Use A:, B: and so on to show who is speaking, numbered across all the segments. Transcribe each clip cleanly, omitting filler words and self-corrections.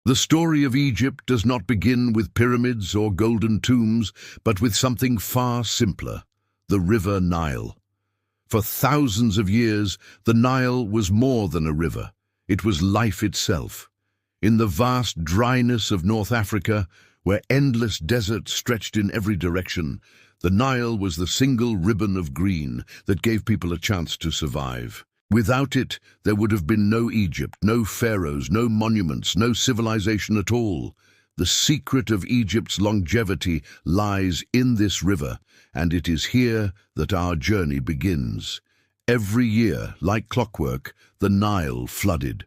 A: The story of Egypt does not begin with pyramids or golden tombs, but with something far simpler, the river Nile. For thousands of years, the Nile was more than a river. It was life itself. In the vast dryness of North Africa, where endless desert stretched in every direction, the Nile was the single ribbon of green that gave people a chance to survive. Without it, there would have been no Egypt, no pharaohs, no monuments, no civilization at all. The secret of Egypt's longevity lies in this river, and it is here that our journey begins. Every year, like clockwork, the Nile flooded.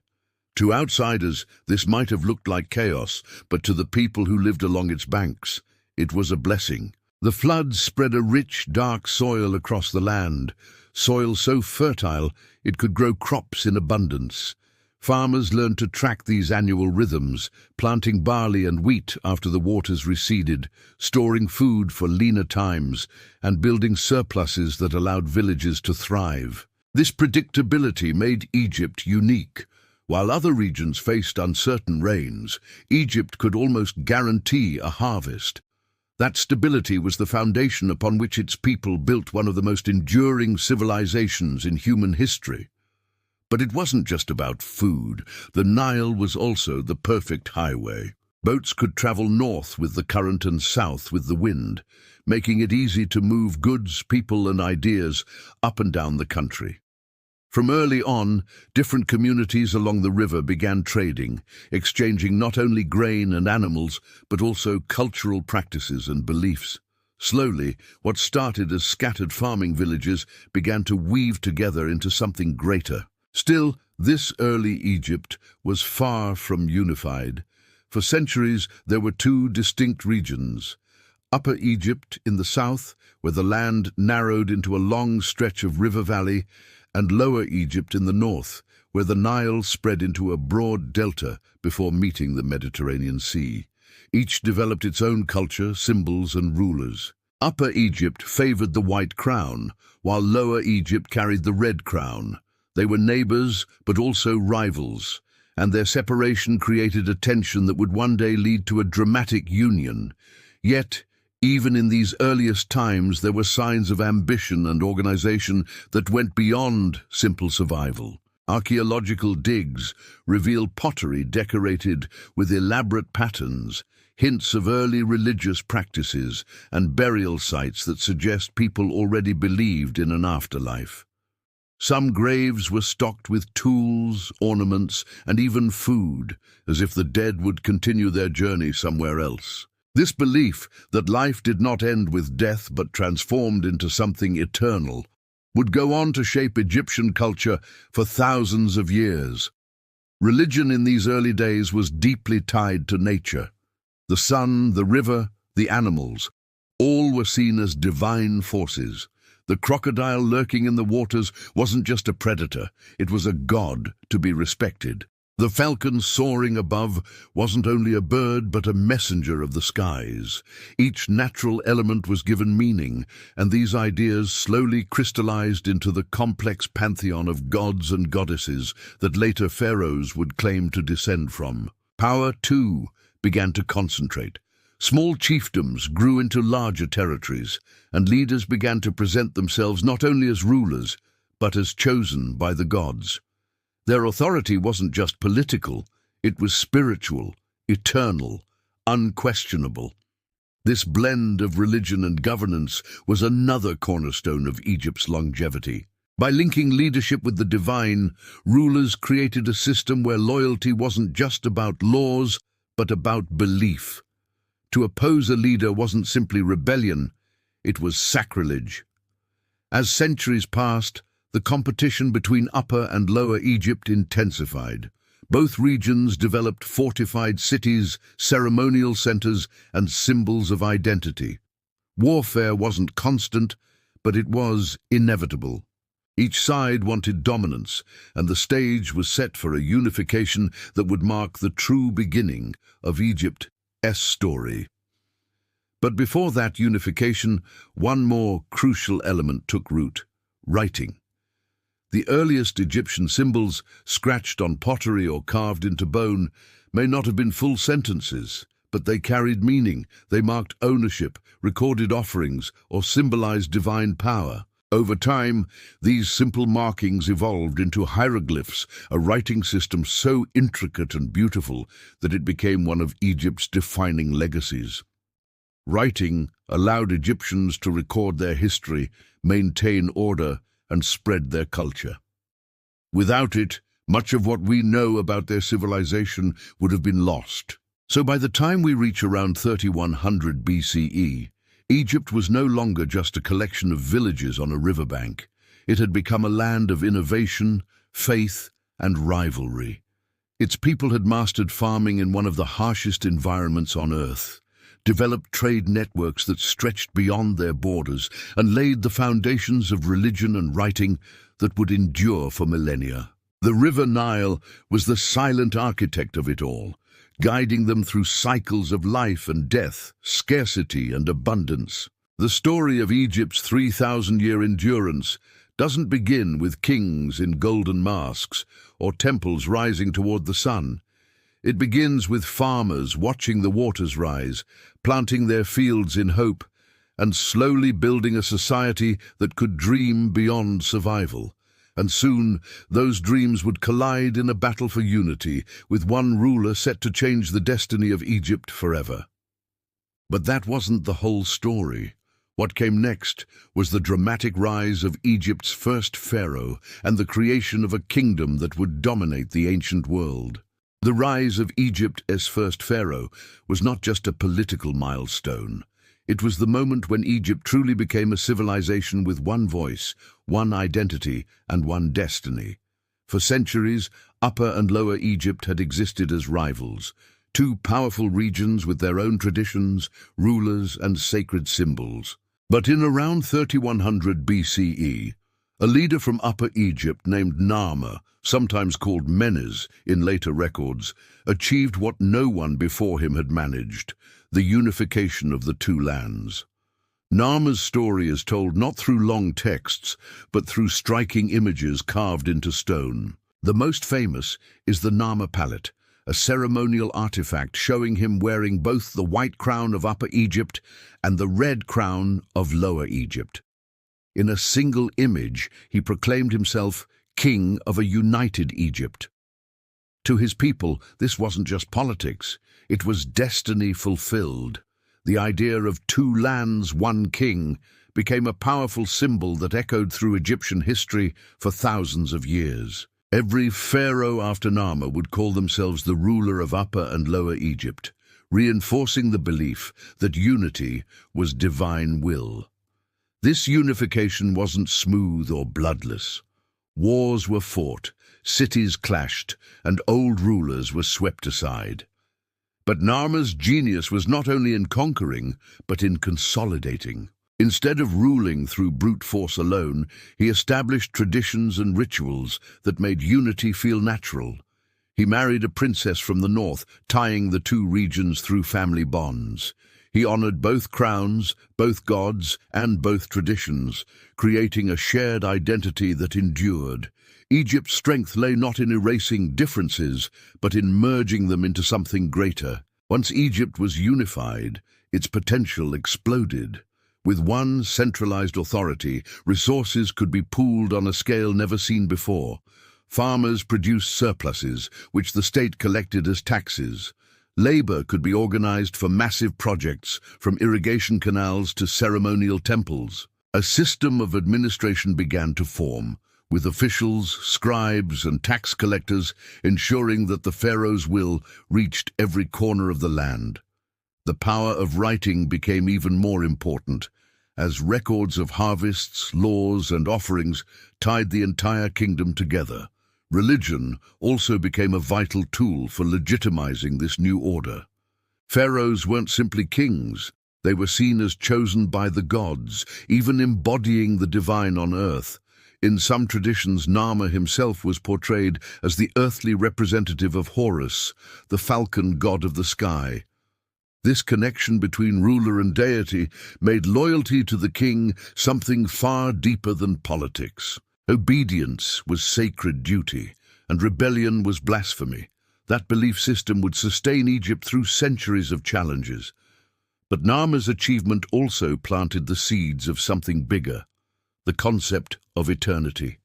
A: To outsiders, this might have looked like chaos, but to the people who lived along its banks, it was a blessing. The floods spread a rich, dark soil across the land, soil so fertile it could grow crops in abundance. Farmers learned to track these annual rhythms, planting barley and wheat after the waters receded, storing food for leaner times, and building surpluses that allowed villages to thrive. This predictability made Egypt unique. While other regions faced uncertain rains, Egypt could almost guarantee a harvest. That stability was the foundation upon which its people built one of the most enduring civilizations in human history. But it wasn't just about food. The Nile was also the perfect highway. Boats could travel north with the current and south with the wind, making it easy to move goods, people, and ideas up and down the country. From early on, different communities along the river began trading, exchanging not only grain and animals, but also cultural practices and beliefs. Slowly, what started as scattered farming villages began to weave together into something greater. Still, this early Egypt was far from unified. For centuries, there were two distinct regions. Upper Egypt in the south, where the land narrowed into a long stretch of river valley, and Lower Egypt in the north, where the Nile spread into a broad delta before meeting the Mediterranean Sea. Each developed its own culture, symbols, and rulers. Upper Egypt favored the white crown, while Lower Egypt carried the red crown. They were neighbors, but also rivals, and their separation created a tension that would one day lead to a dramatic union. Yet, even in these earliest times, there were signs of ambition and organization that went beyond simple survival. Archaeological digs reveal pottery decorated with elaborate patterns, hints of early religious practices, and burial sites that suggest people already believed in an afterlife. Some graves were stocked with tools, ornaments, and even food, as if the dead would continue their journey somewhere else. This belief that life did not end with death but transformed into something eternal would go on to shape Egyptian culture for thousands of years. Religion in these early days was deeply tied to nature. The sun, the river, the animals, all were seen as divine forces. The crocodile lurking in the waters wasn't just a predator, it was a god to be respected. The falcon soaring above wasn't only a bird but a messenger of the skies. Each natural element was given meaning, and these ideas slowly crystallized into the complex pantheon of gods and goddesses that later pharaohs would claim to descend from. Power, too, began to concentrate. Small chiefdoms grew into larger territories, and leaders began to present themselves not only as rulers, but as chosen by the gods. Their authority wasn't just political, it was spiritual, eternal, unquestionable. This blend of religion and governance was another cornerstone of Egypt's longevity. By linking leadership with the divine, rulers created a system where loyalty wasn't just about laws, but about belief. To oppose a leader wasn't simply rebellion, it was sacrilege. As centuries passed, the competition between Upper and Lower Egypt intensified. Both regions developed fortified cities, ceremonial centers, and symbols of identity. Warfare wasn't constant, but it was inevitable. Each side wanted dominance, and the stage was set for a unification that would mark the true beginning of Egypt's story. But before that unification, one more crucial element took root: writing. The earliest Egyptian symbols, scratched on pottery or carved into bone, may not have been full sentences, but they carried meaning. They marked ownership, recorded offerings, or symbolized divine power. Over time, these simple markings evolved into hieroglyphs, a writing system so intricate and beautiful that it became one of Egypt's defining legacies. Writing allowed Egyptians to record their history, maintain order, and spread their culture. Without it, much of what we know about their civilization would have been lost. So by the time we reach around 3100 BCE, Egypt was no longer just a collection of villages on a riverbank. It had become a land of innovation, faith, and rivalry. Its people had mastered farming in one of the harshest environments on earth, developed trade networks that stretched beyond their borders, and laid the foundations of religion and writing that would endure for millennia. The river Nile was the silent architect of it all, guiding them through cycles of life and death, scarcity and abundance. The story of Egypt's 3,000-year endurance doesn't begin with kings in golden masks or temples rising toward the sun. It begins with farmers watching the waters rise, planting their fields in hope, and slowly building a society that could dream beyond survival. And soon, those dreams would collide in a battle for unity, with one ruler set to change the destiny of Egypt forever. But that wasn't the whole story. What came next was the dramatic rise of Egypt's first pharaoh and the creation of a kingdom that would dominate the ancient world. The rise of Egypt as first pharaoh was not just a political milestone. It was the moment when Egypt truly became a civilization with one voice, one identity, and one destiny. For centuries, Upper and Lower Egypt had existed as rivals, two powerful regions with their own traditions, rulers, and sacred symbols. But in around 3100 BCE, a leader from Upper Egypt named Narmer, sometimes called Menes in later records, achieved what no one before him had managed: the unification of the two lands. Narmer's story is told not through long texts, but through striking images carved into stone. The most famous is the Narmer palette, a ceremonial artifact showing him wearing both the white crown of Upper Egypt and the red crown of Lower Egypt. In a single image, he proclaimed himself king of a united Egypt. To his people, this wasn't just politics, it was destiny fulfilled. The idea of two lands, one king, became a powerful symbol that echoed through Egyptian history for thousands of years. Every pharaoh after Narmer would call themselves the ruler of Upper and Lower Egypt, reinforcing the belief that unity was divine will. This unification wasn't smooth or bloodless. Wars were fought, cities clashed, and old rulers were swept aside. But Narmer's genius was not only in conquering, but in consolidating. Instead of ruling through brute force alone, he established traditions and rituals that made unity feel natural. He married a princess from the north, tying the two regions through family bonds. He honored both crowns, both gods, and both traditions, creating a shared identity that endured. Egypt's strength lay not in erasing differences, but in merging them into something greater. Once Egypt was unified, its potential exploded. With one centralized authority, resources could be pooled on a scale never seen before. Farmers produced surpluses, which the state collected as taxes. Labor could be organized for massive projects, from irrigation canals to ceremonial temples. A system of administration began to form, with officials, scribes, and tax collectors ensuring that the pharaoh's will reached every corner of the land. The power of writing became even more important, as records of harvests, laws, and offerings tied the entire kingdom together. Religion also became a vital tool for legitimizing this new order. Pharaohs weren't simply kings. They were seen as chosen by the gods, even embodying the divine on earth. In some traditions, Narmer himself was portrayed as the earthly representative of Horus, the falcon god of the sky. This connection between ruler and deity made loyalty to the king something far deeper than politics. Obedience was sacred duty, and rebellion was blasphemy. That belief system would sustain Egypt through centuries of challenges. But Narmer's achievement also planted the seeds of something bigger, the concept of eternity.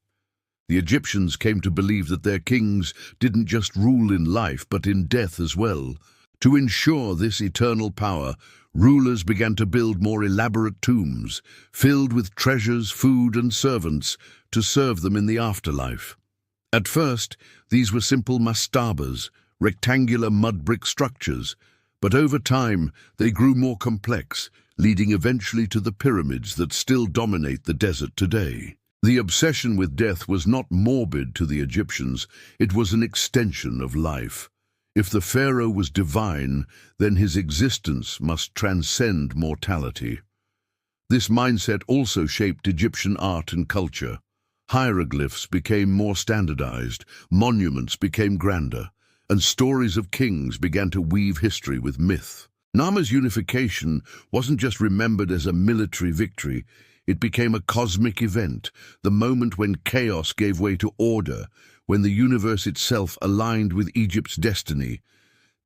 A: The Egyptians came to believe that their kings didn't just rule in life, but in death as well. To ensure this eternal power, rulers began to build more elaborate tombs, filled with treasures, food, and servants to serve them in the afterlife. At first, these were simple mastabas, rectangular mud brick structures, but over time they grew more complex, leading eventually to the pyramids that still dominate the desert today. The obsession with death was not morbid to the Egyptians, it was an extension of life. If the pharaoh was divine, then his existence must transcend mortality. This mindset also shaped Egyptian art and culture. Hieroglyphs became more standardized, monuments became grander, and stories of kings began to weave history with myth. Narmer's unification wasn't just remembered as a military victory, it became a cosmic event, the moment when chaos gave way to order, when the universe itself aligned with Egypt's destiny.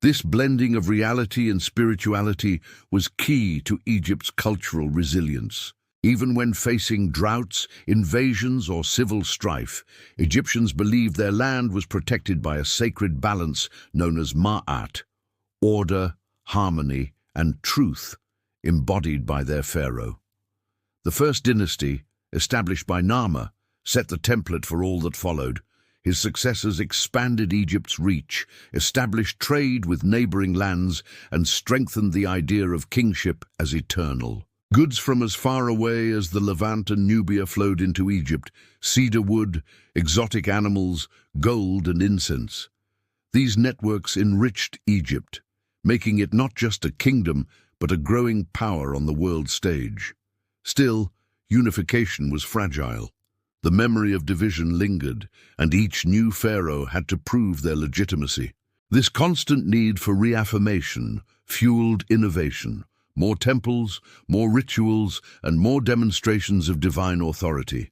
A: This blending of reality and spirituality was key to Egypt's cultural resilience. Even when facing droughts, invasions, or civil strife, Egyptians believed their land was protected by a sacred balance known as Ma'at, order, harmony, and truth, embodied by their pharaoh. The first dynasty, established by Narmer, set the template for all that followed. His successors expanded Egypt's reach, established trade with neighboring lands, and strengthened the idea of kingship as eternal. Goods from as far away as the Levant and Nubia flowed into Egypt: cedar wood, exotic animals, gold, and incense. These networks enriched Egypt, making it not just a kingdom, but a growing power on the world stage. Still, unification was fragile. The memory of division lingered, and each new pharaoh had to prove their legitimacy. This constant need for reaffirmation fueled innovation: more temples, more rituals, and more demonstrations of divine authority.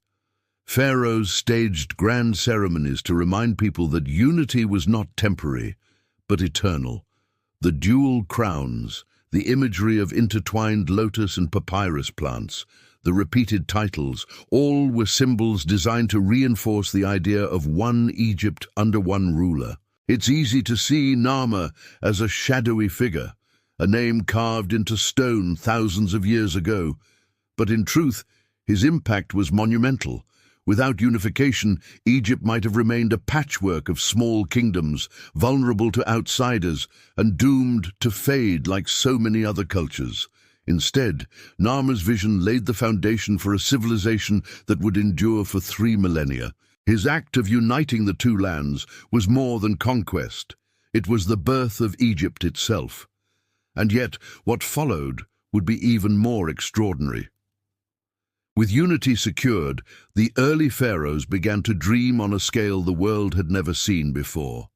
A: Pharaohs staged grand ceremonies to remind people that unity was not temporary, but eternal. The dual crowns, the imagery of intertwined lotus and papyrus plants, the repeated titles, all were symbols designed to reinforce the idea of one Egypt under one ruler. It's easy to see Narmer as a shadowy figure, a name carved into stone thousands of years ago. But in truth, his impact was monumental. Without unification, Egypt might have remained a patchwork of small kingdoms, vulnerable to outsiders, and doomed to fade like so many other cultures. Instead, Narmer's vision laid the foundation for a civilization that would endure for 3 millennia. His act of uniting the two lands was more than conquest. It was the birth of Egypt itself. And yet, what followed would be even more extraordinary. With unity secured, the early pharaohs began to dream on a scale the world had never seen before.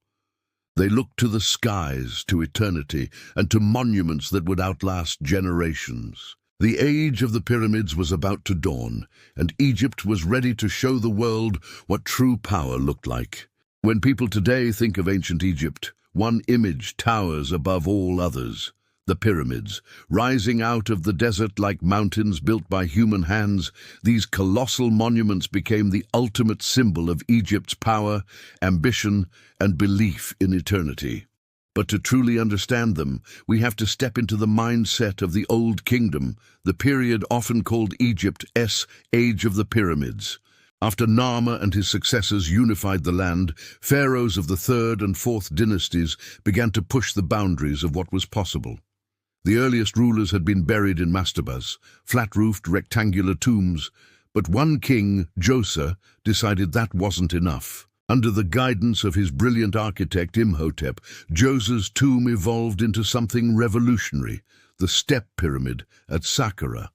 A: They looked to the skies, to eternity, and to monuments that would outlast generations. The age of the pyramids was about to dawn, and Egypt was ready to show the world what true power looked like. When people today think of ancient Egypt, one image towers above all others: the pyramids. Rising out of the desert like mountains built by human hands, these colossal monuments became the ultimate symbol of Egypt's power, ambition, and belief in eternity. But to truly understand them, we have to step into the mindset of the Old Kingdom, the period often called Egypt's Age of the Pyramids. After Narmer and his successors unified the land, pharaohs of the 3rd and 4th dynasties began to push the boundaries of what was possible. The earliest rulers had been buried in mastabas, flat-roofed rectangular tombs, but one king, Djoser, decided that wasn't enough. Under the guidance of his brilliant architect Imhotep, Djoser's tomb evolved into something revolutionary: the step pyramid at Saqqara.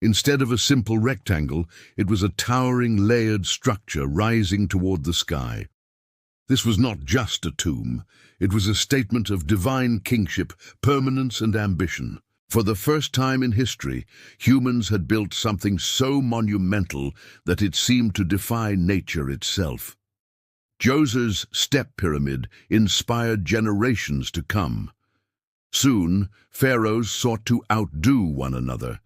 A: Instead of a simple rectangle, it was a towering, layered structure rising toward the sky. This was not just a tomb. It was a statement of divine kingship, permanence, and ambition. For the first time in history, humans had built something so monumental that it seemed to defy nature itself. Djoser's step pyramid inspired generations to come. Soon, pharaohs sought to outdo one another,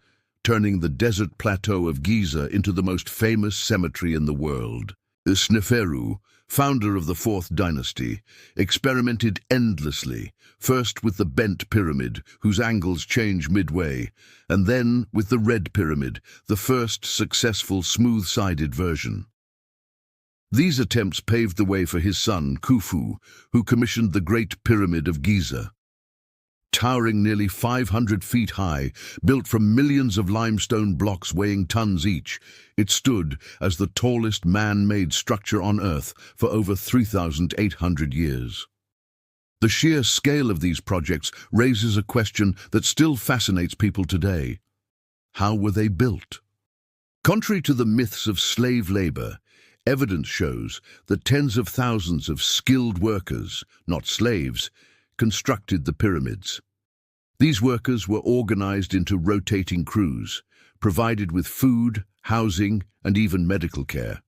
A: turning the desert plateau of Giza into the most famous cemetery in the world. Sneferu, founder of the Fourth Dynasty, experimented endlessly, first with the bent pyramid, whose angles change midway, and then with the red pyramid, the first successful smooth-sided version. These attempts paved the way for his son, Khufu, who commissioned the Great Pyramid of Giza. Towering nearly 500 feet high, built from millions of limestone blocks weighing tons each, it stood as the tallest man-made structure on Earth for over 3,800 years. The sheer scale of these projects raises a question that still fascinates people today. How were they built? Contrary to the myths of slave labor, evidence shows that tens of thousands of skilled workers, not slaves, constructed the pyramids. These workers were organized into rotating crews, provided with food, housing, and even medical care.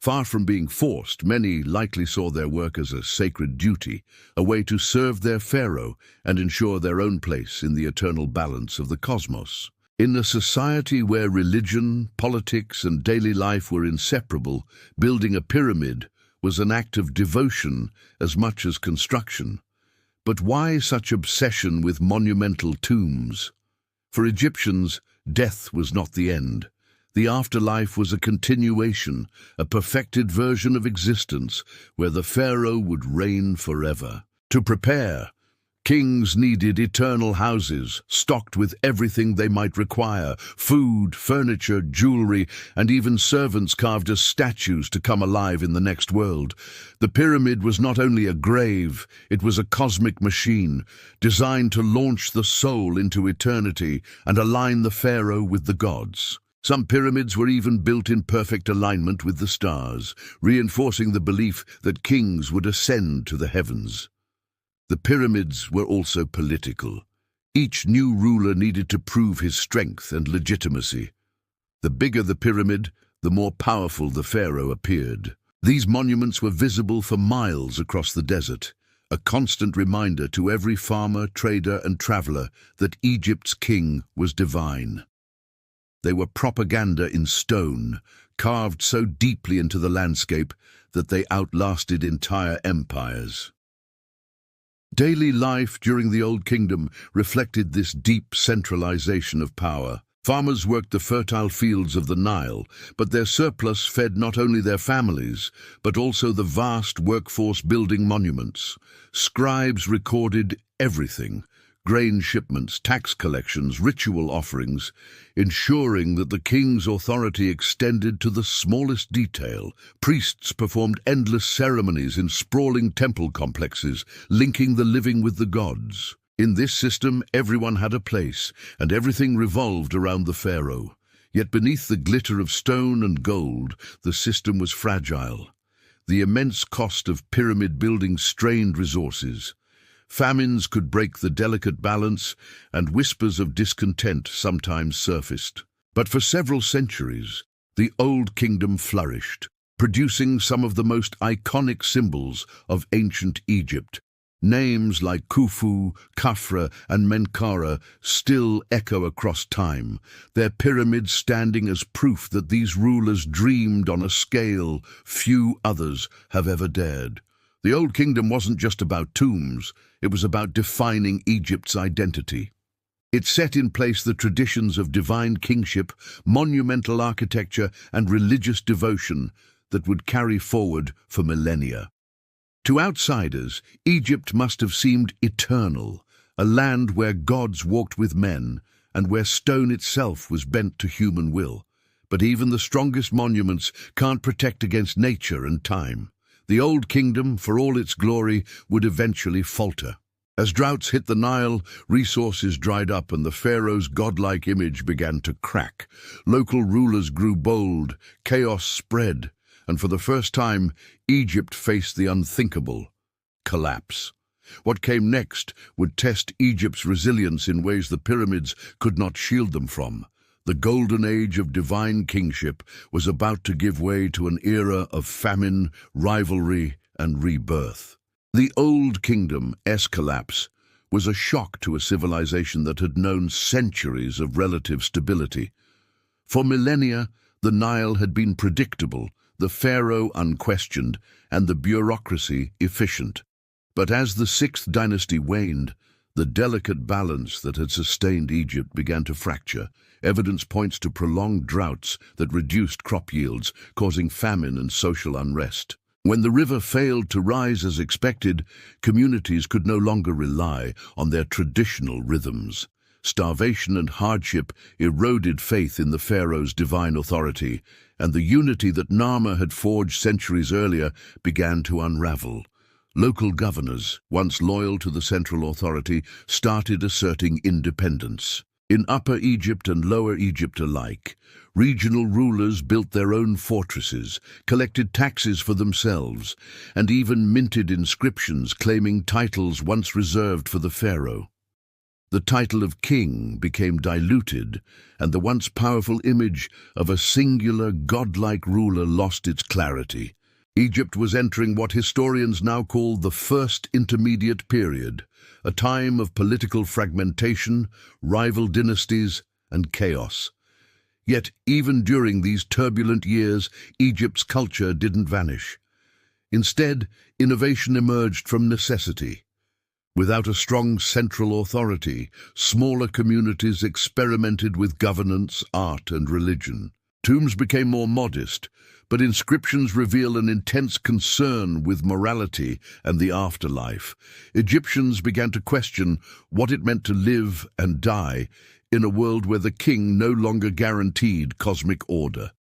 A: Far from being forced, many likely saw their work as a sacred duty, a way to serve their pharaoh and ensure their own place in the eternal balance of the cosmos. In a society where religion, politics, and daily life were inseparable, building a pyramid was an act of devotion as much as construction. But why such obsession with monumental tombs? For Egyptians, death was not the end. The afterlife was a continuation, a perfected version of existence where the pharaoh would reign forever. To prepare, kings needed eternal houses, stocked with everything they might require: food, furniture, jewelry, and even servants carved as statues to come alive in the next world. The pyramid was not only a grave, it was a cosmic machine, designed to launch the soul into eternity and align the pharaoh with the gods. Some pyramids were even built in perfect alignment with the stars, reinforcing the belief that kings would ascend to the heavens. The pyramids were also political. Each new ruler needed to prove his strength and legitimacy. The bigger the pyramid, the more powerful the pharaoh appeared. These monuments were visible for miles across the desert, a constant reminder to every farmer, trader, and traveler that Egypt's king was divine. They were propaganda in stone, carved so deeply into the landscape that they outlasted entire empires. Daily life during the Old Kingdom reflected this deep centralization of power. Farmers worked the fertile fields of the Nile, but their surplus fed not only their families, but also the vast workforce building monuments. Scribes recorded everything: grain shipments, tax collections, ritual offerings, ensuring that the king's authority extended to the smallest detail. Priests performed endless ceremonies in sprawling temple complexes, linking the living with the gods. In this system, everyone had a place, and everything revolved around the pharaoh. Yet beneath the glitter of stone and gold, the system was fragile. The immense cost of pyramid building strained resources. Famines could break the delicate balance, and whispers of discontent sometimes surfaced. But for several centuries, the Old Kingdom flourished, producing some of the most iconic symbols of ancient Egypt. Names like Khufu, Khafra, and Menkaure still echo across time, their pyramids standing as proof that these rulers dreamed on a scale few others have ever dared. The Old Kingdom wasn't just about tombs, it was about defining Egypt's identity. It set in place the traditions of divine kingship, monumental architecture, and religious devotion that would carry forward for millennia. To outsiders, Egypt must have seemed eternal, a land where gods walked with men, and where stone itself was bent to human will. But even the strongest monuments can't protect against nature and time. The Old Kingdom, for all its glory, would eventually falter. As droughts hit the Nile, resources dried up and the pharaoh's godlike image began to crack. Local rulers grew bold, chaos spread, and for the first time, Egypt faced the unthinkable: collapse. What came next would test Egypt's resilience in ways the pyramids could not shield them from. The golden age of divine kingship was about to give way to an era of famine, rivalry, and rebirth. The Old Kingdom's collapse was a shock to a civilization that had known centuries of relative stability. For millennia, the Nile had been predictable, the pharaoh unquestioned, and the bureaucracy efficient. But as the Sixth Dynasty waned, the delicate balance that had sustained Egypt began to fracture. Evidence points to prolonged droughts that reduced crop yields, causing famine and social unrest. When the river failed to rise as expected, communities could no longer rely on their traditional rhythms. Starvation and hardship eroded faith in the pharaoh's divine authority, and the unity that Narmer had forged centuries earlier began to unravel. Local governors, once loyal to the central authority, started asserting independence. In Upper Egypt and Lower Egypt alike, regional rulers built their own fortresses, collected taxes for themselves, and even minted inscriptions claiming titles once reserved for the pharaoh. The title of king became diluted, and the once powerful image of a singular, godlike ruler lost its clarity. Egypt was entering what historians now call the First Intermediate Period, a time of political fragmentation, rival dynasties, and chaos. Yet, even during these turbulent years, Egypt's culture didn't vanish. Instead, innovation emerged from necessity. Without a strong central authority, smaller communities experimented with governance, art, and religion. Tombs became more modest, but inscriptions reveal an intense concern with morality and the afterlife. Egyptians began to question what it meant to live and die in a world where the king no longer guaranteed cosmic order.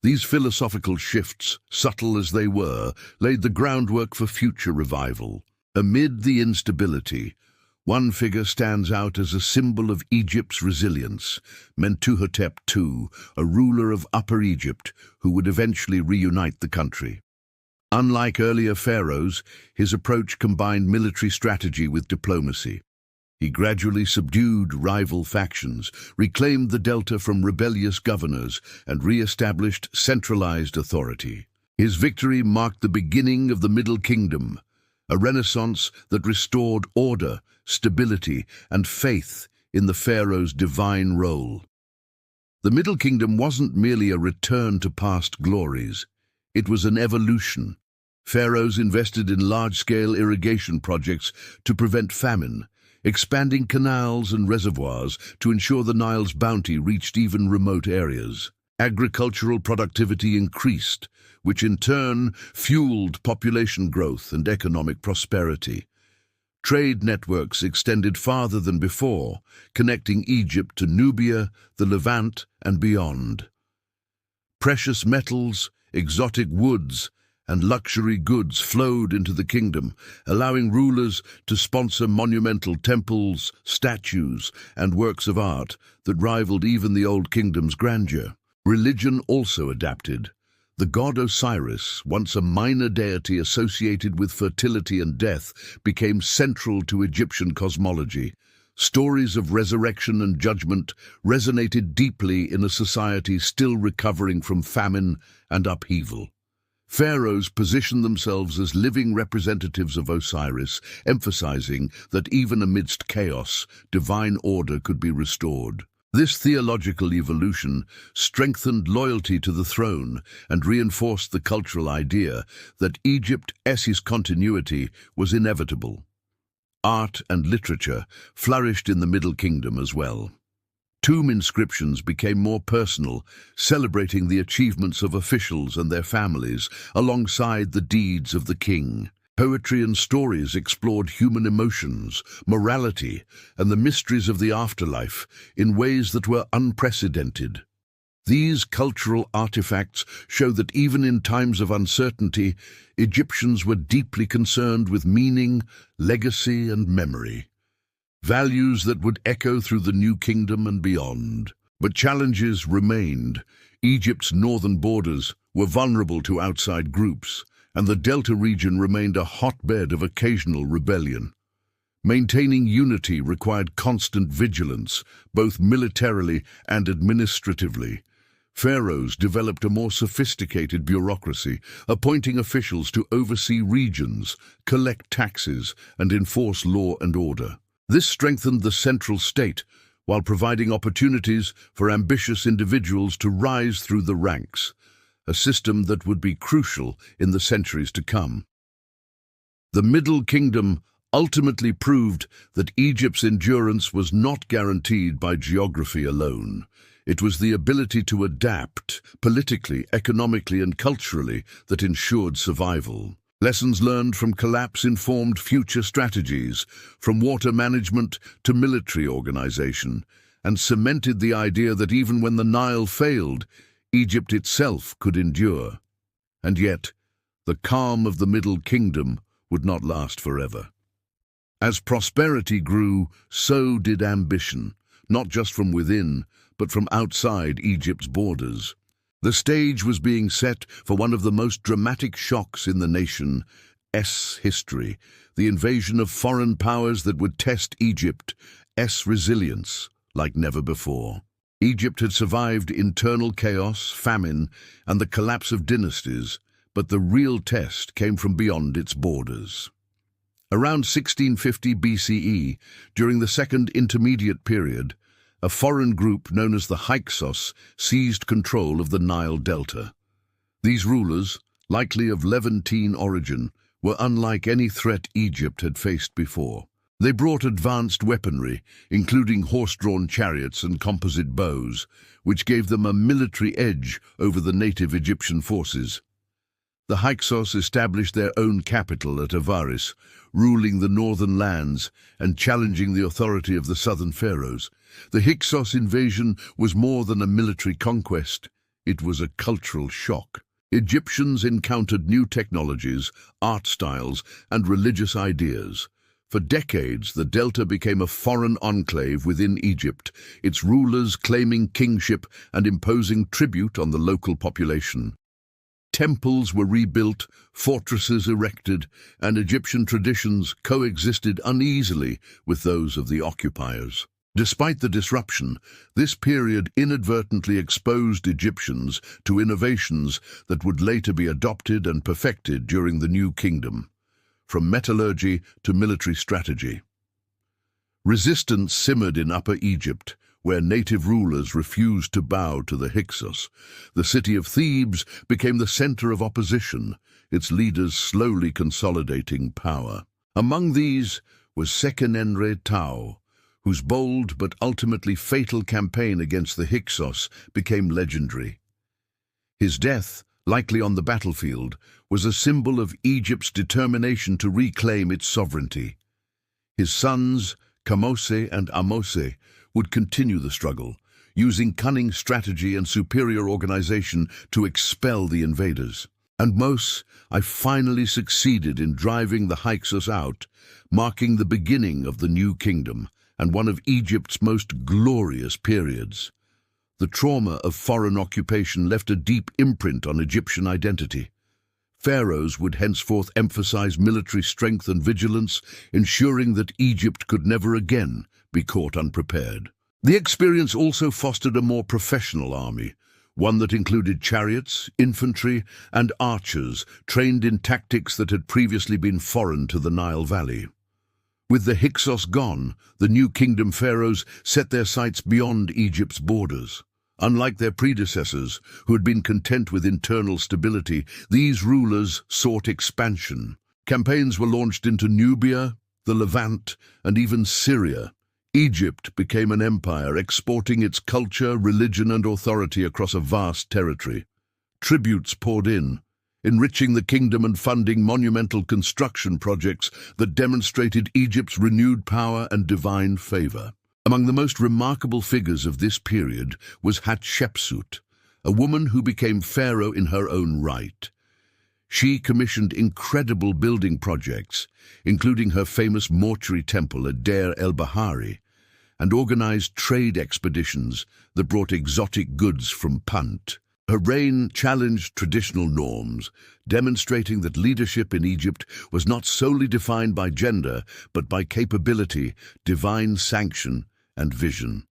A: These philosophical shifts, subtle as they were, laid the groundwork for future revival. Amid the instability, one figure stands out as a symbol of Egypt's resilience: Mentuhotep II, a ruler of Upper Egypt who would eventually reunite the country. Unlike earlier pharaohs, his approach combined military strategy with diplomacy. He gradually subdued rival factions, reclaimed the delta from rebellious governors, and re-established centralized authority. His victory marked the beginning of the Middle Kingdom, a renaissance that restored order, stability, and faith in the pharaoh's divine role. The Middle Kingdom wasn't merely a return to past glories. It was an evolution. Pharaohs invested in large-scale irrigation projects to prevent famine, expanding canals and reservoirs to ensure the Nile's bounty reached even remote areas. Agricultural productivity increased, which in turn fueled population growth and economic prosperity. Trade networks extended farther than before, connecting Egypt to Nubia, the Levant, and beyond. Precious metals, exotic woods, and luxury goods flowed into the kingdom, allowing rulers to sponsor monumental temples, statues, and works of art that rivaled even the Old Kingdom's grandeur. Religion also adapted. The god Osiris, once a minor deity associated with fertility and death, became central to Egyptian cosmology. Stories of resurrection and judgment resonated deeply in a society still recovering from famine and upheaval. Pharaohs positioned themselves as living representatives of Osiris, emphasizing that even amidst chaos, divine order could be restored. This theological evolution strengthened loyalty to the throne and reinforced the cultural idea that Egypt's continuity was inevitable. Art and literature flourished in the Middle Kingdom as well. Tomb inscriptions became more personal, celebrating the achievements of officials and their families alongside the deeds of the king. Poetry and stories explored human emotions, morality, and the mysteries of the afterlife in ways that were unprecedented. These cultural artifacts show that even in times of uncertainty, Egyptians were deeply concerned with meaning, legacy, and memory. Values that would echo through the New Kingdom and beyond. But challenges remained. Egypt's northern borders were vulnerable to outside groups, and the Delta region remained a hotbed of occasional rebellion. Maintaining unity required constant vigilance, both militarily and administratively. Pharaohs developed a more sophisticated bureaucracy, appointing officials to oversee regions, collect taxes, and enforce law and order. This strengthened the central state, while providing opportunities for ambitious individuals to rise through the ranks, a system that would be crucial in the centuries to come. The Middle Kingdom ultimately proved that Egypt's endurance was not guaranteed by geography alone. It was the ability to adapt, politically, economically, and culturally, that ensured survival. Lessons learned from collapse informed future strategies, from water management to military organization, and cemented the idea that even when the Nile failed, Egypt itself could endure. And yet, the calm of the Middle Kingdom would not last forever. As prosperity grew, so did ambition, not just from within, but from outside Egypt's borders. The stage was being set for one of the most dramatic shocks in the nation's history, the invasion of foreign powers that would test Egypt's resilience like never before. Egypt had survived internal chaos, famine, and the collapse of dynasties, but the real test came from beyond its borders. Around 1650 BCE, during the Second Intermediate Period, a foreign group known as the Hyksos seized control of the Nile Delta. These rulers, likely of Levantine origin, were unlike any threat Egypt had faced before. They brought advanced weaponry, including horse-drawn chariots and composite bows, which gave them a military edge over the native Egyptian forces. The Hyksos established their own capital at Avaris, ruling the northern lands and challenging the authority of the southern pharaohs. The Hyksos invasion was more than a military conquest. It was a cultural shock. Egyptians encountered new technologies, art styles, and religious ideas. For decades, the Delta became a foreign enclave within Egypt, its rulers claiming kingship and imposing tribute on the local population. Temples were rebuilt, fortresses erected, and Egyptian traditions coexisted uneasily with those of the occupiers. Despite the disruption, this period inadvertently exposed Egyptians to innovations that would later be adopted and perfected during the New Kingdom, from metallurgy to military strategy. Resistance simmered in Upper Egypt, where native rulers refused to bow to the Hyksos. The city of Thebes became the center of opposition, its leaders slowly consolidating power. Among these was Sekenenre Tao, whose bold but ultimately fatal campaign against the Hyksos became legendary. His death, likely on the battlefield, was a symbol of Egypt's determination to reclaim its sovereignty. His sons, Kamose and Amose, would continue the struggle, using cunning strategy and superior organization to expel the invaders. And I finally succeeded in driving the Hyksos out, marking the beginning of the New Kingdom and one of Egypt's most glorious periods. The trauma of foreign occupation left a deep imprint on Egyptian identity. Pharaohs would henceforth emphasize military strength and vigilance, ensuring that Egypt could never again be caught unprepared. The experience also fostered a more professional army, one that included chariots, infantry, and archers trained in tactics that had previously been foreign to the Nile Valley. With the Hyksos gone, the New Kingdom pharaohs set their sights beyond Egypt's borders. Unlike their predecessors, who had been content with internal stability, these rulers sought expansion. Campaigns were launched into Nubia, the Levant, and even Syria. Egypt became an empire, exporting its culture, religion, and authority across a vast territory. Tributes poured in, enriching the kingdom and funding monumental construction projects that demonstrated Egypt's renewed power and divine favor. Among the most remarkable figures of this period was Hatshepsut, a woman who became pharaoh in her own right. She commissioned incredible building projects, including her famous mortuary temple at Deir el-Bahari, and organized trade expeditions that brought exotic goods from Punt. Her reign challenged traditional norms, demonstrating that leadership in Egypt was not solely defined by gender, but by capability, divine sanction, and vision.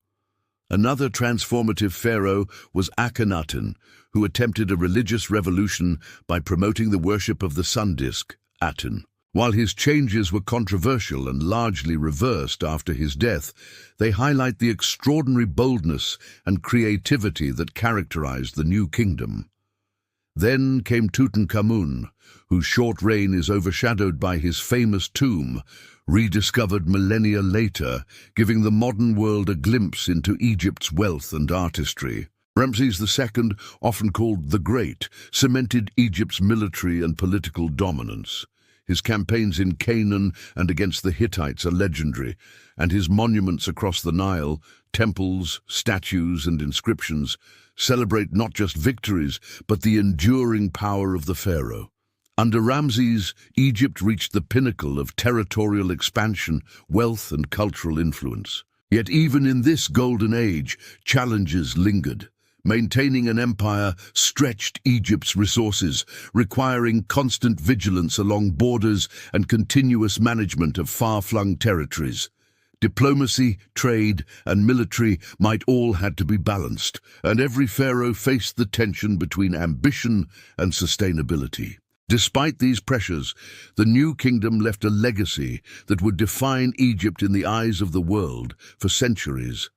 A: Another transformative pharaoh was Akhenaten, who attempted a religious revolution by promoting the worship of the sun disk, Aten. While his changes were controversial and largely reversed after his death, they highlight the extraordinary boldness and creativity that characterized the new kingdom. Then came Tutankhamun, whose short reign is overshadowed by his famous tomb, rediscovered millennia later, giving the modern world a glimpse into Egypt's wealth and artistry. Ramses II, often called the Great, cemented Egypt's military and political dominance. His campaigns in Canaan and against the Hittites are legendary, and his monuments across the Nile, temples, statues, and inscriptions, celebrate not just victories, but the enduring power of the pharaoh. Under Ramses, Egypt reached the pinnacle of territorial expansion, wealth, and cultural influence. Yet even in this golden age, challenges lingered. Maintaining an empire stretched Egypt's resources, requiring constant vigilance along borders and continuous management of far-flung territories. Diplomacy, trade, and military might all had to be balanced, and every pharaoh faced the tension between ambition and sustainability. Despite these pressures, the new kingdom left a legacy that would define Egypt in the eyes of the world for centuries.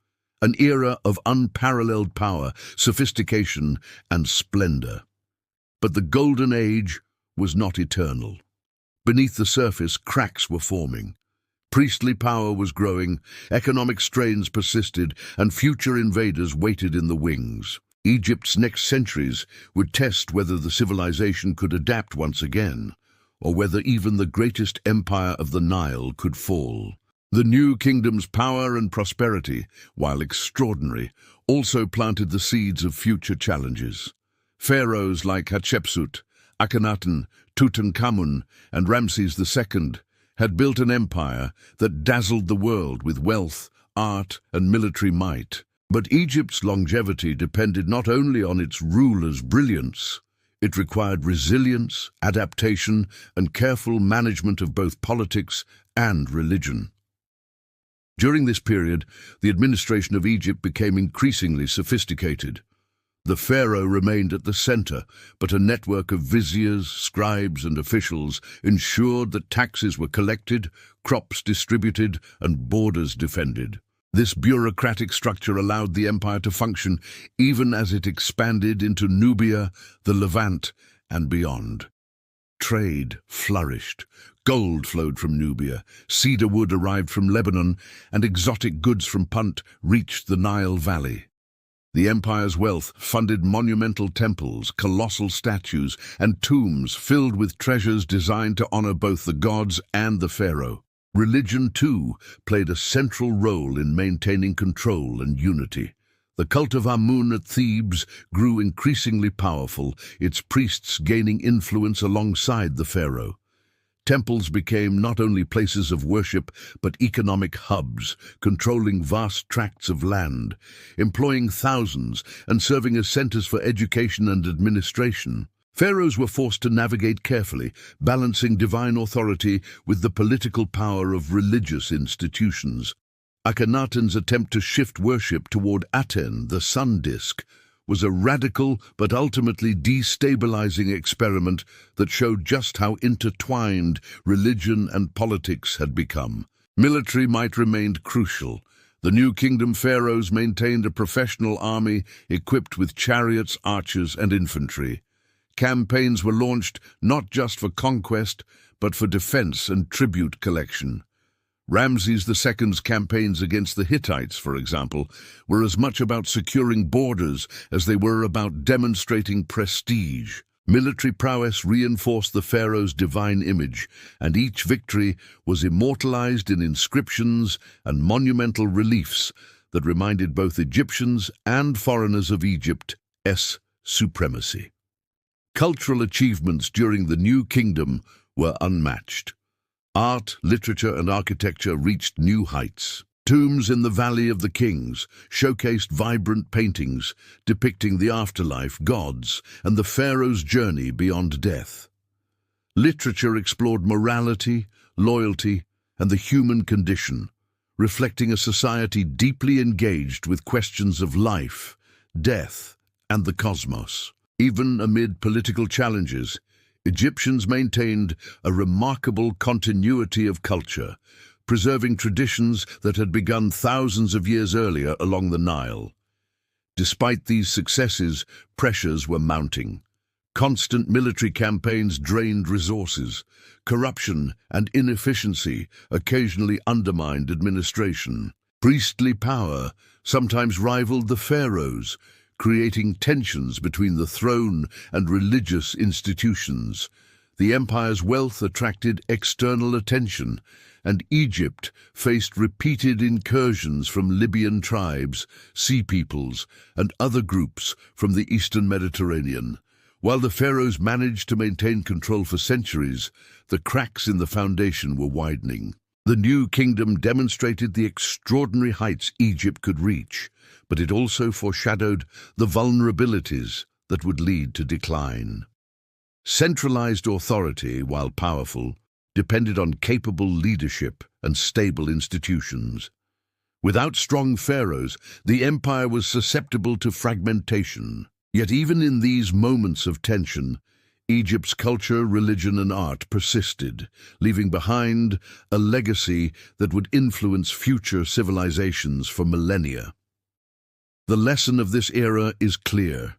A: An era of unparalleled power, sophistication, and splendor. But the Golden Age was not eternal. Beneath the surface, cracks were forming. Priestly power was growing, economic strains persisted, and future invaders waited in the wings. Egypt's next centuries would test whether the civilization could adapt once again, or whether even the greatest empire of the Nile could fall. The new kingdom's power and prosperity, while extraordinary, also planted the seeds of future challenges. Pharaohs like Hatshepsut, Akhenaten, Tutankhamun, and Ramses II had built an empire that dazzled the world with wealth, art, and military might. But Egypt's longevity depended not only on its rulers' brilliance. It required resilience, adaptation, and careful management of both politics and religion. During this period, the administration of Egypt became increasingly sophisticated. The pharaoh remained at the center, but a network of viziers, scribes, and officials ensured that taxes were collected, crops distributed, and borders defended. This bureaucratic structure allowed the empire to function even as it expanded into Nubia, the Levant, and beyond. Trade flourished. Gold flowed from Nubia, cedar wood arrived from Lebanon, and exotic goods from Punt reached the Nile Valley. The empire's wealth funded monumental temples, colossal statues, and tombs filled with treasures designed to honor both the gods and the pharaoh. Religion, too, played a central role in maintaining control and unity. The cult of Amun at Thebes grew increasingly powerful, its priests gaining influence alongside the pharaoh. Temples became not only places of worship, but economic hubs, controlling vast tracts of land, employing thousands, and serving as centers for education and administration. Pharaohs were forced to navigate carefully, balancing divine authority with the political power of religious institutions. Akhenaten's attempt to shift worship toward Aten, the sun disk, was a radical but ultimately destabilizing experiment that showed just how intertwined religion and politics had become. Military might remained crucial. The new kingdom pharaohs maintained a professional army equipped with chariots, archers, and infantry. Campaigns were launched not just for conquest, but for defense and tribute collection. Ramses II's campaigns against the Hittites, for example, were as much about securing borders as they were about demonstrating prestige. Military prowess reinforced the pharaoh's divine image, and each victory was immortalized in inscriptions and monumental reliefs that reminded both Egyptians and foreigners of Egypt's supremacy. Cultural achievements during the New Kingdom were unmatched. Art, literature, and architecture reached new heights. Tombs in the Valley of the Kings showcased vibrant paintings depicting the afterlife, gods, and the pharaoh's journey beyond death. Literature explored morality, loyalty, and the human condition, reflecting a society deeply engaged with questions of life, death, and the cosmos. Even amid political challenges, Egyptians maintained a remarkable continuity of culture, preserving traditions that had begun thousands of years earlier along the Nile. Despite these successes, pressures were mounting. Constant military campaigns drained resources. Corruption and inefficiency occasionally undermined administration. Priestly power sometimes rivaled the pharaohs, creating tensions between the throne and religious institutions. The empire's wealth attracted external attention, and Egypt faced repeated incursions from Libyan tribes, sea peoples, and other groups from the eastern Mediterranean. While the pharaohs managed to maintain control for centuries, the cracks in the foundation were widening. The new kingdom demonstrated the extraordinary heights Egypt could reach, but it also foreshadowed the vulnerabilities that would lead to decline. Centralized authority, while powerful, depended on capable leadership and stable institutions. Without strong pharaohs, the empire was susceptible to fragmentation. Yet even in these moments of tension, Egypt's culture, religion, and art persisted, leaving behind a legacy that would influence future civilizations for millennia. The lesson of this era is clear.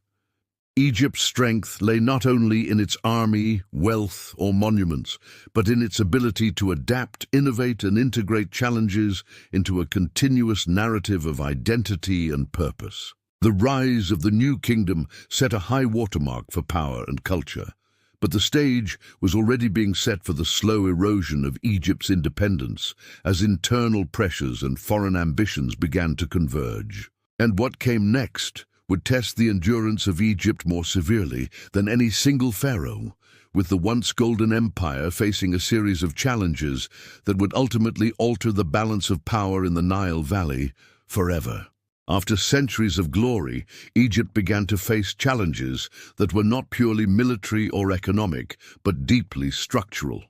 A: Egypt's strength lay not only in its army, wealth, or monuments, but in its ability to adapt, innovate, and integrate challenges into a continuous narrative of identity and purpose. The rise of the new kingdom set a high watermark for power and culture, but the stage was already being set for the slow erosion of Egypt's independence as internal pressures and foreign ambitions began to converge. And what came next would test the endurance of Egypt more severely than any single pharaoh, with the once golden empire facing a series of challenges that would ultimately alter the balance of power in the Nile Valley forever. After centuries of glory, Egypt began to face challenges that were not purely military or economic, but deeply structural.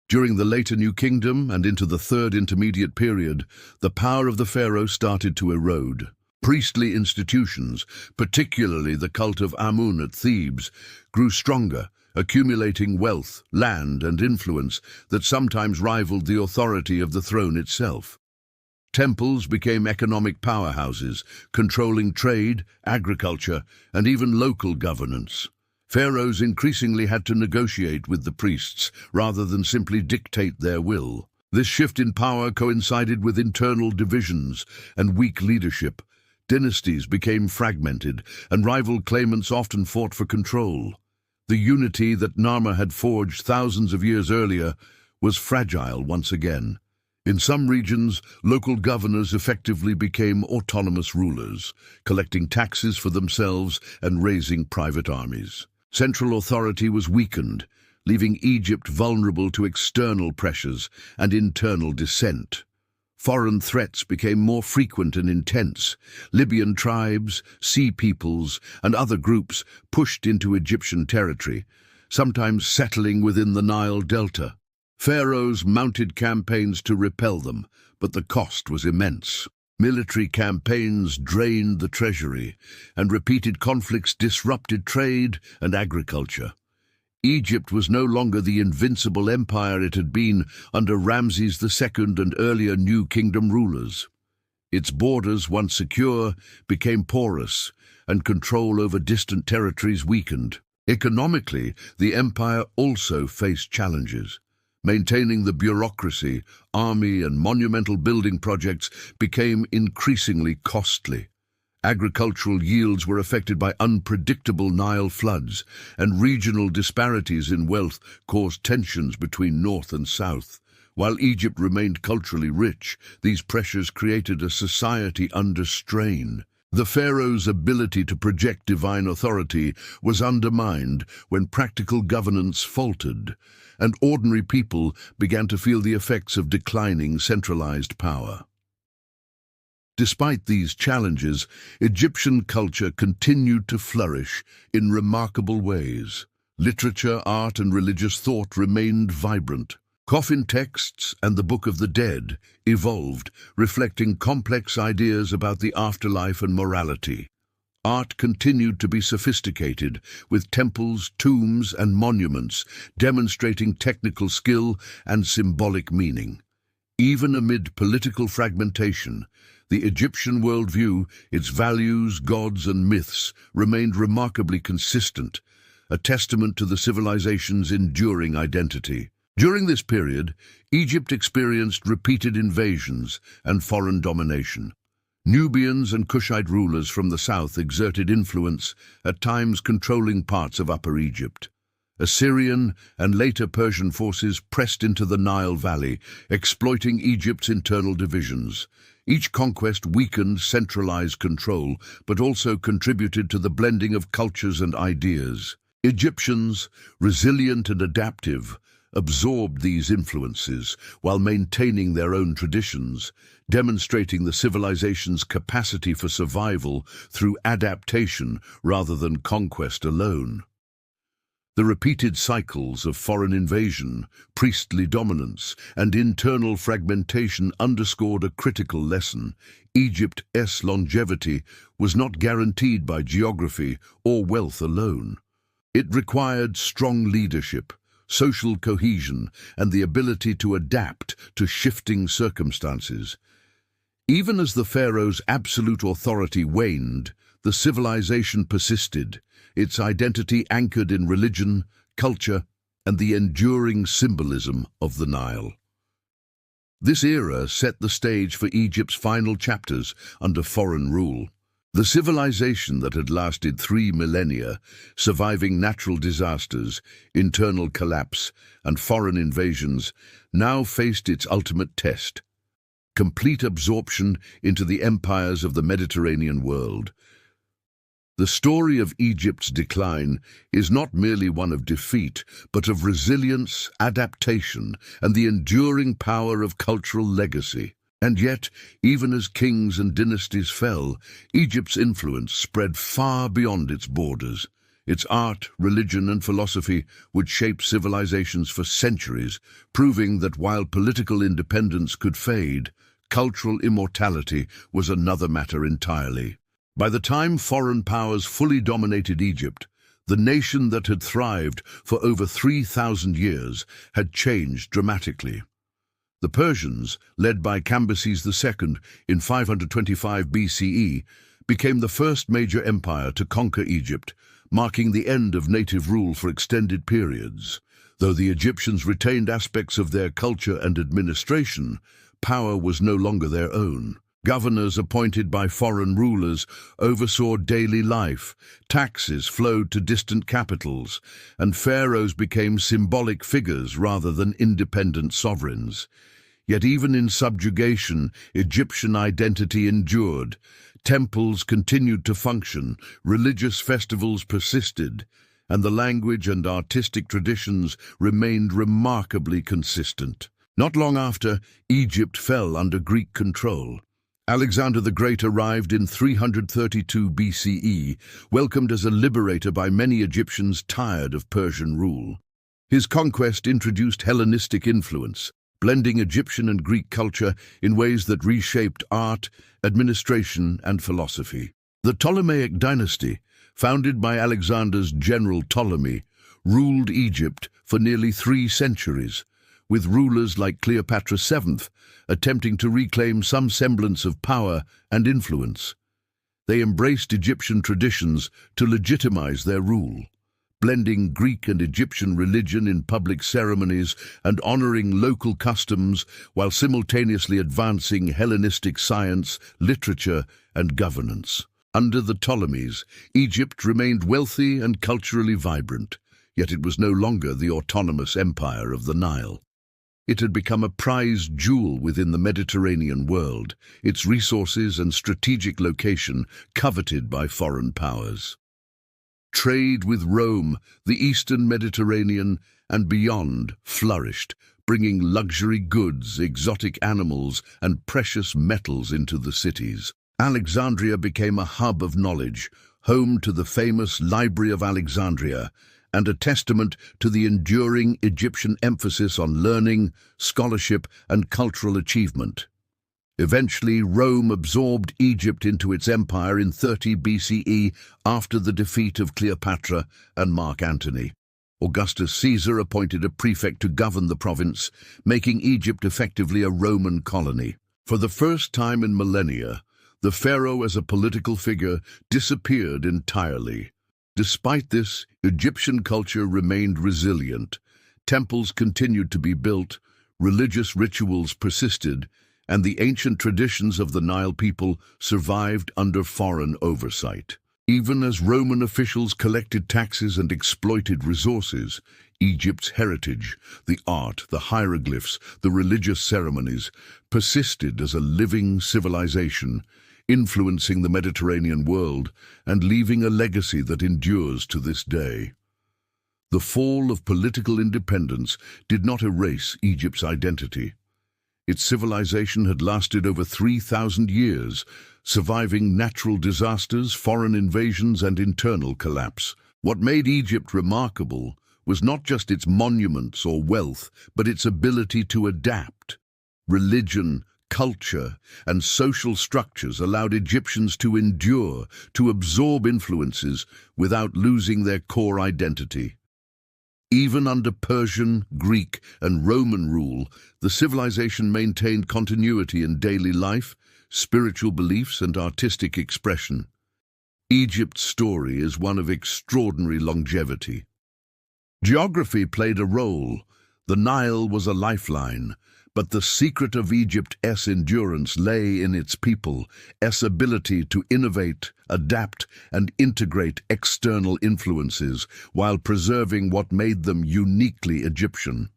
A: During the later New Kingdom and into the Third Intermediate Period, the power of the pharaoh started to erode. Priestly institutions, particularly the cult of Amun at Thebes, grew stronger, accumulating wealth, land, and influence that sometimes rivaled the authority of the throne itself. Temples became economic powerhouses, controlling trade, agriculture, and even local governance. Pharaohs increasingly had to negotiate with the priests rather than simply dictate their will. This shift in power coincided with internal divisions and weak leadership. Dynasties became fragmented, and rival claimants often fought for control. The unity that Narmer had forged thousands of years earlier was fragile once again. In some regions, local governors effectively became autonomous rulers, collecting taxes for themselves and raising private armies. Central authority was weakened, leaving Egypt vulnerable to external pressures and internal dissent. Foreign threats became more frequent and intense. Libyan tribes, sea peoples, and other groups pushed into Egyptian territory, sometimes settling within the Nile Delta. Pharaohs mounted campaigns to repel them, but the cost was immense. Military campaigns drained the treasury, and repeated conflicts disrupted trade and agriculture. Egypt was no longer the invincible empire it had been under Ramses II and earlier New Kingdom rulers. Its borders, once secure, became porous, and control over distant territories weakened. Economically, the empire also faced challenges. Maintaining the bureaucracy, army, and monumental building projects became increasingly costly. Agricultural yields were affected by unpredictable Nile floods, and regional disparities in wealth caused tensions between north and south. While Egypt remained culturally rich, these pressures created a society under strain. The pharaoh's ability to project divine authority was undermined when practical governance faltered, and ordinary people began to feel the effects of declining centralized power. Despite these challenges, Egyptian culture continued to flourish in remarkable ways. Literature, art, and religious thought remained vibrant. Coffin texts and the Book of the Dead evolved, reflecting complex ideas about the afterlife and morality. Art continued to be sophisticated, with temples, tombs, and monuments demonstrating technical skill and symbolic meaning. Even amid political fragmentation, the Egyptian worldview, its values, gods, and myths remained remarkably consistent, a testament to the civilization's enduring identity. During this period, Egypt experienced repeated invasions and foreign domination. Nubians and Kushite rulers from the south exerted influence, at times controlling parts of Upper Egypt. Assyrian and later Persian forces pressed into the Nile Valley, exploiting Egypt's internal divisions. Each conquest weakened centralized control, but also contributed to the blending of cultures and ideas. Egyptians, resilient and adaptive, absorbed these influences while maintaining their own traditions, demonstrating the civilization's capacity for survival through adaptation rather than conquest alone. The repeated cycles of foreign invasion, priestly dominance, and internal fragmentation underscored a critical lesson. Egypt's longevity was not guaranteed by geography or wealth alone. It required strong leadership, social cohesion, and the ability to adapt to shifting circumstances. Even as the pharaoh's absolute authority waned, the civilization persisted, its identity anchored in religion, culture, and the enduring symbolism of the Nile. This era set the stage for Egypt's final chapters under foreign rule. The civilization that had lasted 3 millennia, surviving natural disasters, internal collapse, and foreign invasions, now faced its ultimate test: complete absorption into the empires of the Mediterranean world. The story of Egypt's decline is not merely one of defeat, but of resilience, adaptation, and the enduring power of cultural legacy. And yet, even as kings and dynasties fell, Egypt's influence spread far beyond its borders. Its art, religion, and philosophy would shape civilizations for centuries, proving that while political independence could fade, cultural immortality was another matter entirely. By the time foreign powers fully dominated Egypt, the nation that had thrived for over 3,000 years had changed dramatically. The Persians, led by Cambyses II in 525 BCE, became the first major empire to conquer Egypt, marking the end of native rule for extended periods. Though the Egyptians retained aspects of their culture and administration, power was no longer their own. Governors appointed by foreign rulers oversaw daily life, taxes flowed to distant capitals, and pharaohs became symbolic figures rather than independent sovereigns. Yet even in subjugation, Egyptian identity endured. Temples continued to function, religious festivals persisted, and the language and artistic traditions remained remarkably consistent. Not long after, Egypt fell under Greek control. Alexander the Great arrived in 332 BCE, welcomed as a liberator by many Egyptians tired of Persian rule. His conquest introduced Hellenistic influence, blending Egyptian and Greek culture in ways that reshaped art, administration, and philosophy. The Ptolemaic dynasty, founded by Alexander's general Ptolemy, ruled Egypt for nearly 3 centuries, with rulers like Cleopatra VII attempting to reclaim some semblance of power and influence. They embraced Egyptian traditions to legitimize their rule, blending Greek and Egyptian religion in public ceremonies and honoring local customs while simultaneously advancing Hellenistic science, literature, and governance. Under the Ptolemies, Egypt remained wealthy and culturally vibrant, yet it was no longer the autonomous empire of the Nile. It had become a prized jewel within the Mediterranean world, its resources and strategic location coveted by foreign powers. Trade with Rome, the Eastern Mediterranean, and beyond flourished, bringing luxury goods, exotic animals, and precious metals into the cities. Alexandria became a hub of knowledge, home to the famous Library of Alexandria, and a testament to the enduring Egyptian emphasis on learning, scholarship, and cultural achievement. Eventually, Rome absorbed Egypt into its empire in 30 BCE after the defeat of Cleopatra and Mark Antony. Augustus Caesar appointed a prefect to govern the province, making Egypt effectively a Roman colony. For the first time in millennia, the pharaoh as a political figure disappeared entirely. Despite this, Egyptian culture remained resilient. Temples continued to be built, religious rituals persisted, and the ancient traditions of the Nile people survived under foreign oversight. Even as Roman officials collected taxes and exploited resources, Egypt's heritage, the art, the hieroglyphs, the religious ceremonies, persisted as a living civilization, influencing the Mediterranean world and leaving a legacy that endures to this day. The fall of political independence did not erase Egypt's identity. Its civilization had lasted over 3,000 years, surviving natural disasters, foreign invasions, and internal collapse. What made Egypt remarkable was not just its monuments or wealth, but its ability to adapt. Religion, culture, and social structures allowed Egyptians to endure, to absorb influences without losing their core identity. Even under Persian, Greek, and Roman rule, the civilization maintained continuity in daily life, spiritual beliefs, and artistic expression. Egypt's story is one of extraordinary longevity. Geography played a role. The Nile was a lifeline, but the secret of Egypt's endurance lay in its people's ability to innovate, adapt, and integrate external influences while preserving what made them uniquely Egyptian.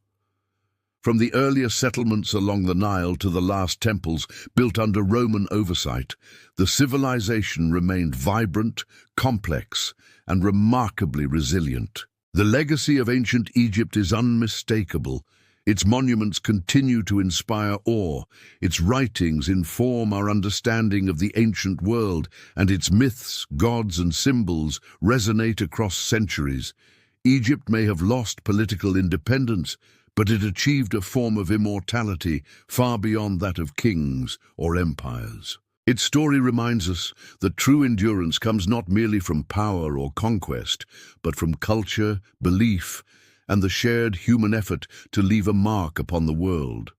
A: From the earliest settlements along the Nile to the last temples built under Roman oversight, the civilization remained vibrant, complex, and remarkably resilient. The legacy of ancient Egypt is unmistakable. Its monuments continue to inspire awe, its writings inform our understanding of the ancient world, and its myths, gods, and symbols resonate across centuries. Egypt may have lost political independence, but it achieved a form of immortality far beyond that of kings or empires. Its story reminds us that true endurance comes not merely from power or conquest, but from culture, belief, and the shared human effort to leave a mark upon the world.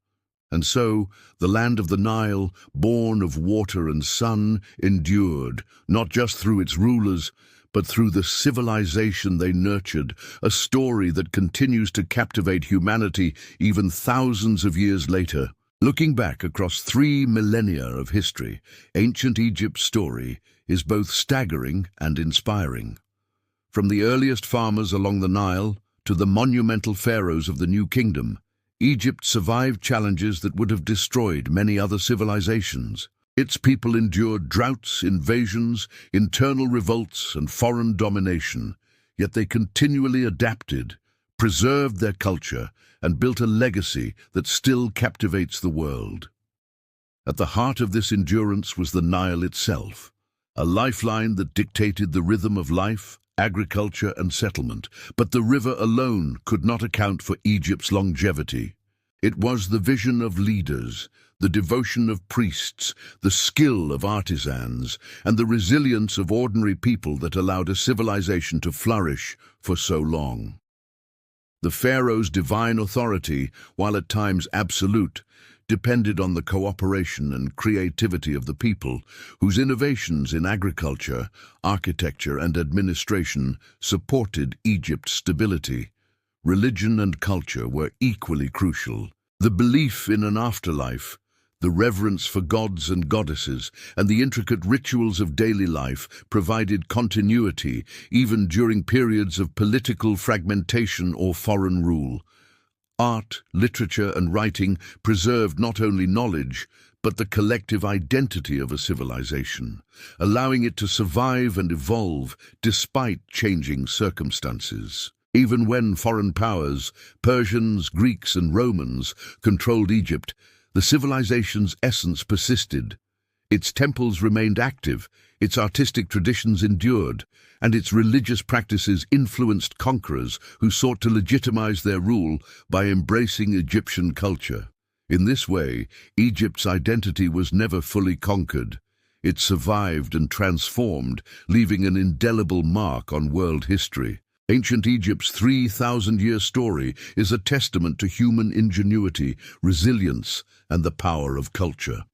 A: And so, the land of the Nile, born of water and sun, endured, not just through its rulers, but through the civilization they nurtured, a story that continues to captivate humanity even thousands of years later. Looking back across 3 millennia of history, ancient Egypt's story is both staggering and inspiring. From the earliest farmers along the Nile to the monumental pharaohs of the New Kingdom, Egypt survived challenges that would have destroyed many other civilizations. Its people endured droughts, invasions, internal revolts, and foreign domination, yet they continually adapted, preserved their culture, and built a legacy that still captivates the world. At the heart of this endurance was the Nile itself, a lifeline that dictated the rhythm of life, agriculture, and settlement. But the river alone could not account for Egypt's longevity. It was the vision of leaders, the devotion of priests, the skill of artisans, and the resilience of ordinary people that allowed a civilization to flourish for so long. The pharaoh's divine authority, while at times absolute, depended on the cooperation and creativity of the people, whose innovations in agriculture, architecture, and administration supported Egypt's stability. Religion and culture were equally crucial. The belief in an afterlife, the reverence for gods and goddesses, and the intricate rituals of daily life provided continuity even during periods of political fragmentation or foreign rule. Art, literature, and writing preserved not only knowledge, but the collective identity of a civilization, allowing it to survive and evolve despite changing circumstances. Even when foreign powers, Persians, Greeks, and Romans, controlled Egypt, the civilization's essence persisted. Its temples remained active, its artistic traditions endured, and its religious practices influenced conquerors who sought to legitimize their rule by embracing Egyptian culture. In this way, Egypt's identity was never fully conquered. It survived and transformed, leaving an indelible mark on world history. Ancient Egypt's 3,000-year story is a testament to human ingenuity, resilience, and the power of culture.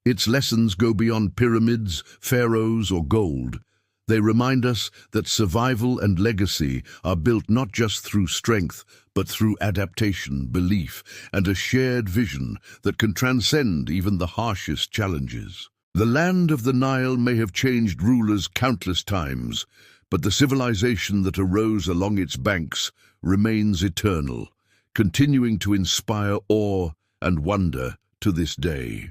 A: Its lessons go beyond pyramids, pharaohs, or gold. They remind us that survival and legacy are built not just through strength, but through adaptation, belief, and a shared vision that can transcend even the harshest challenges. The land of the Nile may have changed rulers countless times, but the civilization that arose along its banks remains eternal, continuing to inspire awe and wonder to this day.